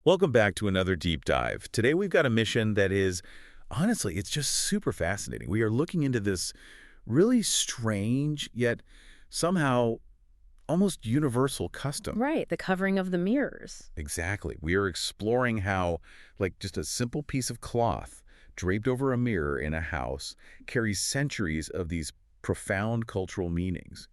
Welcome back to another deep dive. Today we've got a mission that is, honestly, it's just super fascinating. We are looking into this really strange, yet somehow almost universal custom. Right, the covering of the mirrors. Exactly. We are exploring how, like, just a simple piece of cloth draped over a mirror in a house carries centuries of these profound cultural meanings.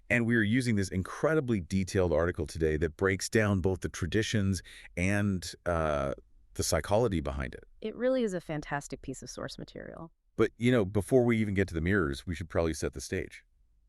And we are using this incredibly detailed article today that breaks down both the traditions and the psychology behind it. It really is a fantastic piece of source material. But, before we even get to the mirrors, we should probably set the stage.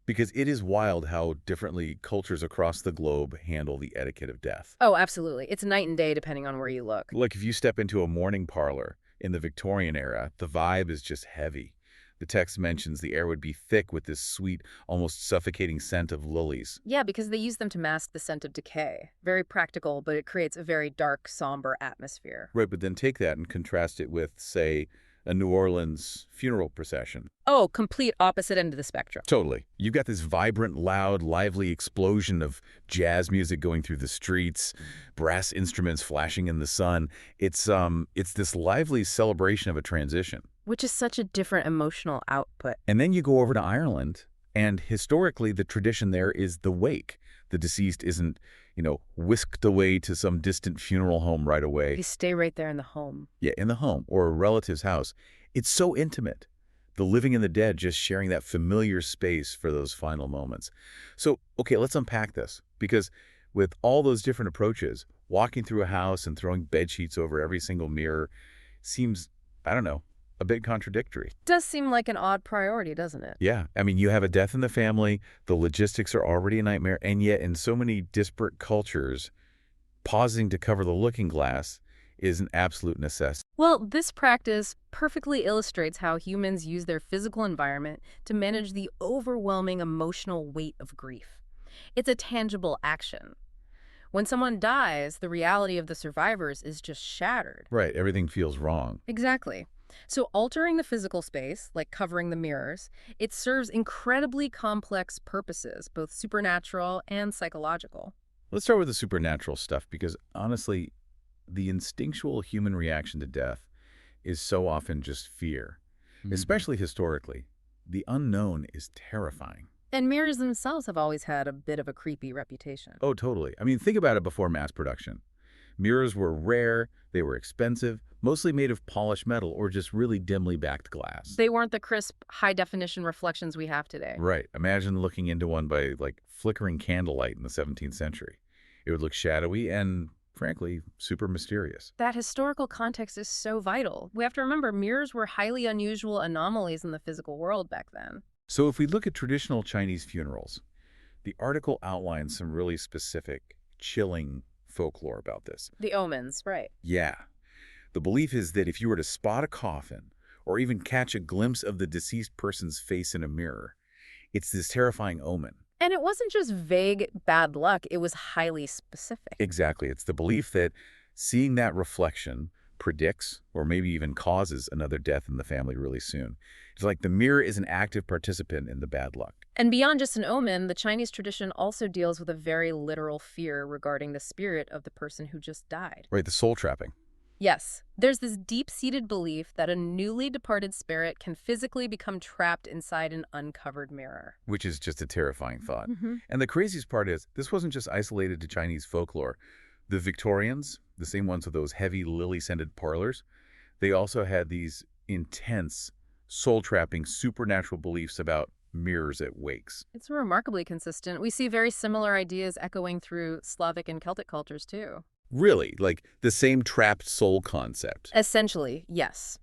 Because it is wild how differently cultures across the globe handle the etiquette of death. Oh, absolutely. It's night and day depending on where you look. Like if you step into a mourning parlor in the Victorian era, the vibe is just heavy. The text mentions the air would be thick with this sweet, almost suffocating scent of lilies. Yeah, because they use them to mask the scent of decay. Very practical, but it creates a very dark, somber atmosphere. Right, but then take that and contrast it with, say, a New Orleans funeral procession. Oh, complete opposite end of the spectrum. Totally. You've got this vibrant, loud, lively explosion of jazz music going through the streets, brass instruments flashing in the sun. It's this lively celebration of a transition. Which is such a different emotional output. And then you go over to Ireland, and historically the tradition there is the wake. The deceased isn't, whisked away to some distant funeral home right away. They stay right there in the home. Yeah, in the home or a relative's house. It's so intimate. The living and the dead just sharing that familiar space for those final moments. So, okay, let's unpack this. Because with all those different approaches, walking through a house and throwing bed sheets over every single mirror seems, I don't know, a bit contradictory. Does seem like an odd priority, doesn't it? Yeah. I mean, you have a death in the family, the logistics are already a nightmare, and yet in so many disparate cultures, pausing to cover the looking glass is an absolute necessity. Well, this practice perfectly illustrates how humans use their physical environment to manage the overwhelming emotional weight of grief. It's a tangible action. When someone dies, the reality of the survivors is just shattered. Right. Everything feels wrong. Exactly. So altering the physical space, like covering the mirrors, it serves incredibly complex purposes, both supernatural and psychological. Let's start with the supernatural stuff because, honestly, the instinctual human reaction to death is so often just fear, especially historically. The unknown is terrifying. And mirrors themselves have always had a bit of a creepy reputation. Oh, totally. I mean, think about it before mass production. Mirrors were rare, they were expensive, mostly made of polished metal or just really dimly backed glass. They weren't the crisp, high-definition reflections we have today. Right. Imagine looking into one by, flickering candlelight in the 17th century. It would look shadowy and, frankly, super mysterious. That historical context is so vital. We have to remember mirrors were highly unusual anomalies in the physical world back then. So if we look at traditional Chinese funerals, the article outlines some really specific, chilling folklore about this. The omens, right. Yeah. The belief is that if you were to spot a coffin or even catch a glimpse of the deceased person's face in a mirror, it's this terrifying omen. And it wasn't just vague bad luck, it was highly specific. Exactly. It's the belief that seeing that reflection predicts or maybe even causes another death in the family really soon. It's like the mirror is an active participant in the bad luck. And beyond just an omen, the Chinese tradition also deals with a very literal fear regarding the spirit of the person who just died. Right, the soul trapping. Yes, there's this deep-seated belief that a newly departed spirit can physically become trapped inside an uncovered mirror. Which is just a terrifying thought. And the craziest part is, this wasn't just isolated to Chinese folklore. The Victorians, the same ones with those heavy lily-scented parlors, they also had these intense, soul-trapping, supernatural beliefs about mirrors at wakes. It's remarkably consistent. We see very similar ideas echoing through Slavic and Celtic cultures, too. Really, like the same trapped soul concept. Essentially, yes.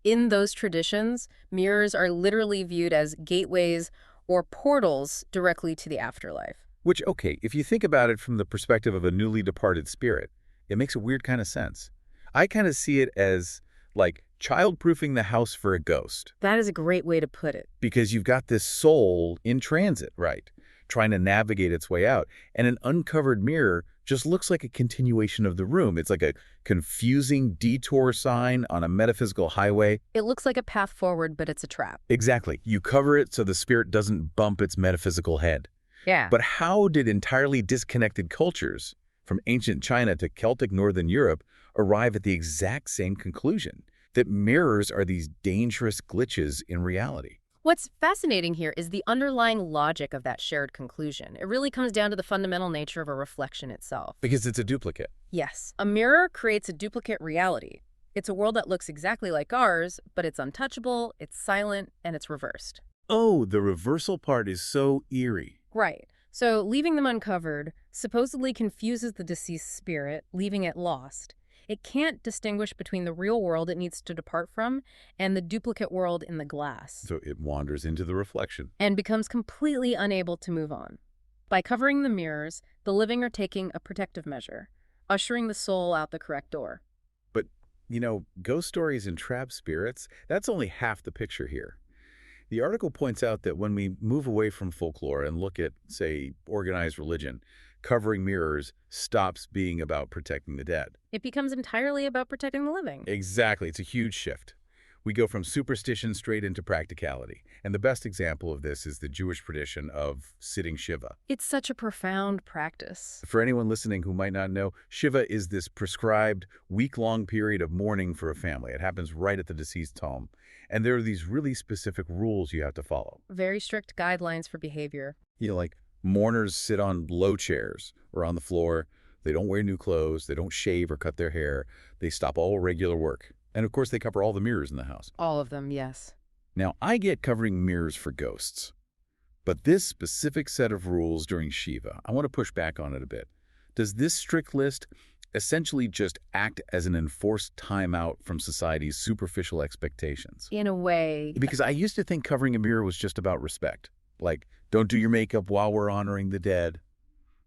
In those traditions, mirrors are literally viewed as gateways or portals directly to the afterlife. Which, okay, if you think about it from the perspective of a newly departed spirit, it makes a weird kind of sense. I kind of see it as like child-proofing the house for a ghost. That is a great way to put it. Because you've got this soul in transit, right, trying to navigate its way out. And an uncovered mirror just looks like a continuation of the room. It's like a confusing detour sign on a metaphysical highway. It looks like a path forward, but it's a trap. Exactly. You cover it so the spirit doesn't bump its metaphysical head. Yeah. But how did entirely disconnected cultures from ancient China to Celtic Northern Europe, arrive at the exact same conclusion, that mirrors are these dangerous glitches in reality. What's fascinating here is the underlying logic of that shared conclusion. It really comes down to the fundamental nature of a reflection itself. Because it's a duplicate. Yes, a mirror creates a duplicate reality. It's a world that looks exactly like ours, but it's untouchable, it's silent, and it's reversed. Oh, the reversal part is so eerie. Right. So leaving them uncovered supposedly confuses the deceased spirit, leaving it lost. It can't distinguish between the real world it needs to depart from and the duplicate world in the glass. So it wanders into the reflection. And becomes completely unable to move on. By covering the mirrors, the living are taking a protective measure, ushering the soul out the correct door. But, ghost stories and trapped spirits, that's only half the picture here. The article points out that when we move away from folklore and look at, say, organized religion, covering mirrors stops being about protecting the dead. It becomes entirely about protecting the living. Exactly. It's a huge shift. We go from superstition straight into practicality. And the best example of this is the Jewish tradition of sitting Shiva. It's such a profound practice. For anyone listening who might not know, Shiva is this prescribed week-long period of mourning for a family. It happens right at the deceased's home. And there are these really specific rules you have to follow. Very strict guidelines for behavior. Like mourners sit on low chairs or on the floor. They don't wear new clothes. They don't shave or cut their hair. They stop all regular work. And of course, they cover all the mirrors in the house. All of them, yes. Now, I get covering mirrors for ghosts. But this specific set of rules during Shiva, I want to push back on it a bit. Does this strict list essentially just act as an enforced timeout from society's superficial expectations? In a way. Because I used to think covering a mirror was just about respect. Like, don't do your makeup while we're honoring the dead.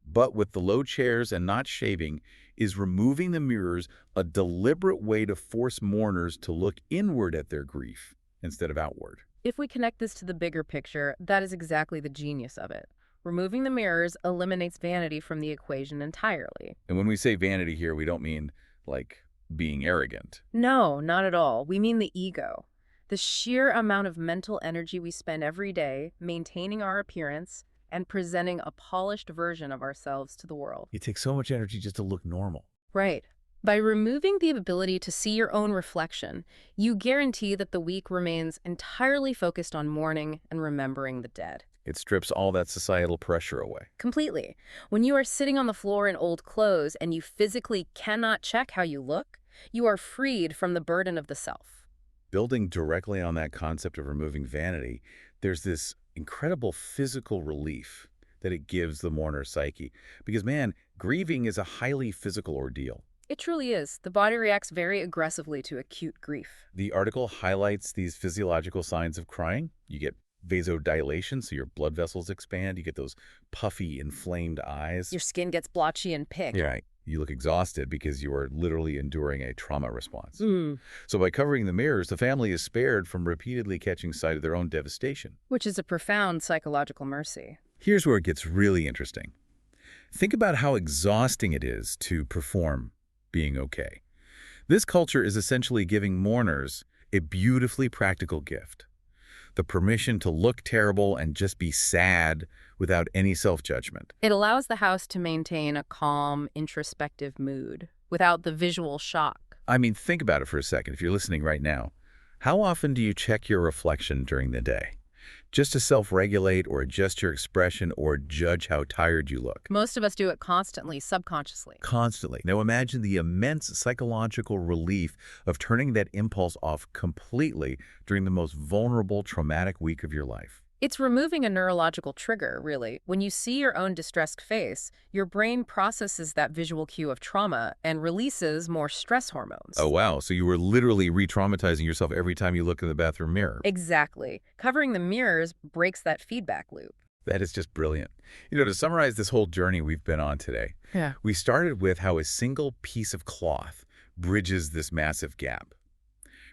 But with the low chairs and not shaving, is removing the mirrors a deliberate way to force mourners to look inward at their grief instead of outward? If we connect this to the bigger picture, that is exactly the genius of it. Removing the mirrors eliminates vanity from the equation entirely. And when we say vanity here, we don't mean, like, being arrogant. No, not at all. We mean the ego. The sheer amount of mental energy we spend every day maintaining our appearance and presenting a polished version of ourselves to the world. It takes so much energy just to look normal. Right. By removing the ability to see your own reflection, you guarantee that the week remains entirely focused on mourning and remembering the dead. It strips all that societal pressure away. Completely. When you are sitting on the floor in old clothes and you physically cannot check how you look, you are freed from the burden of the self. Building directly on that concept of removing vanity, there's this incredible physical relief that it gives the mourner's psyche. Because, man, grieving is a highly physical ordeal. It truly is. The body reacts very aggressively to acute grief. The article highlights these physiological signs of crying. You get vasodilation, so your blood vessels expand. You get those puffy, inflamed eyes. Your skin gets blotchy and picked. Yeah, right. You look exhausted because you are literally enduring a trauma response. Mm. So by covering the mirrors, the family is spared from repeatedly catching sight of their own devastation. Which is a profound psychological mercy. Here's where it gets really interesting. Think about how exhausting it is to perform being okay. This culture is essentially giving mourners a beautifully practical gift. The permission to look terrible and just be sad without any self-judgment. It allows the house to maintain a calm, introspective mood without the visual shock. I mean, think about it for a second. If you're listening right now, how often do you check your reflection during the day? Just to self-regulate or adjust your expression or judge how tired you look? Most of us do it constantly, subconsciously. Constantly. Now imagine the immense psychological relief of turning that impulse off completely during the most vulnerable, traumatic week of your life. It's removing a neurological trigger, really. When you see your own distressed face, your brain processes that visual cue of trauma and releases more stress hormones. Oh, wow. So you were literally re-traumatizing yourself every time you look in the bathroom mirror. Exactly. Covering the mirrors breaks that feedback loop. That is just brilliant. To summarize this whole journey we've been on today, we started with how a single piece of cloth bridges this massive gap.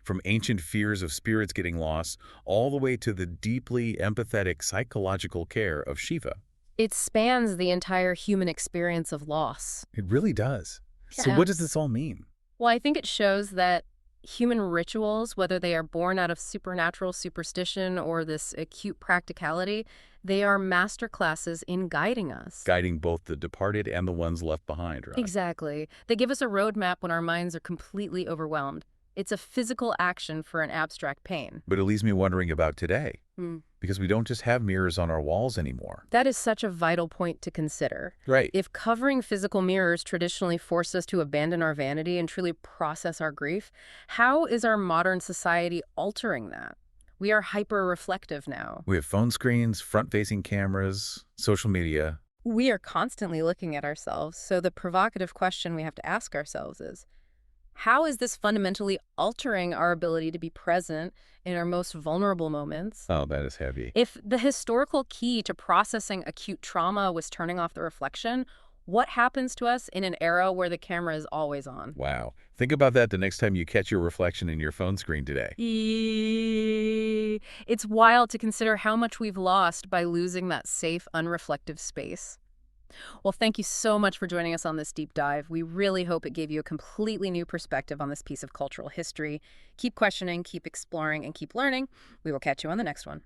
From ancient fears of spirits getting lost, all the way to the deeply empathetic psychological care of Shiva. It spans the entire human experience of loss. It really does. So Yeah. what does this all mean? Well, I think it shows that human rituals, whether they are born out of supernatural superstition or this acute practicality, They are master classes in guiding us. Guiding both the departed and the ones left behind, right? Exactly. They give us a roadmap when our minds are completely overwhelmed. It's a physical action for an abstract pain. But it leaves me wondering about today, Hmm. because we don't just have mirrors on our walls anymore. That is such a vital point to consider. Right. If covering physical mirrors traditionally forced us to abandon our vanity and truly process our grief, how is our modern society altering that? We are hyper-reflective now. We have phone screens, front-facing cameras, social media. We are constantly looking at ourselves, so the provocative question we have to ask ourselves is, how is this fundamentally altering our ability to be present in our most vulnerable moments? Oh, that is heavy. If the historical key to processing acute trauma was turning off the reflection, what happens to us in an era where the camera is always on? Wow. Think about that the next time you catch your reflection in your phone screen today. It's wild to consider how much we've lost by losing that safe, unreflective space. Well, thank you so much for joining us on this deep dive. We really hope it gave you a completely new perspective on this piece of cultural history. Keep questioning, keep exploring, and keep learning. We will catch you on the next one.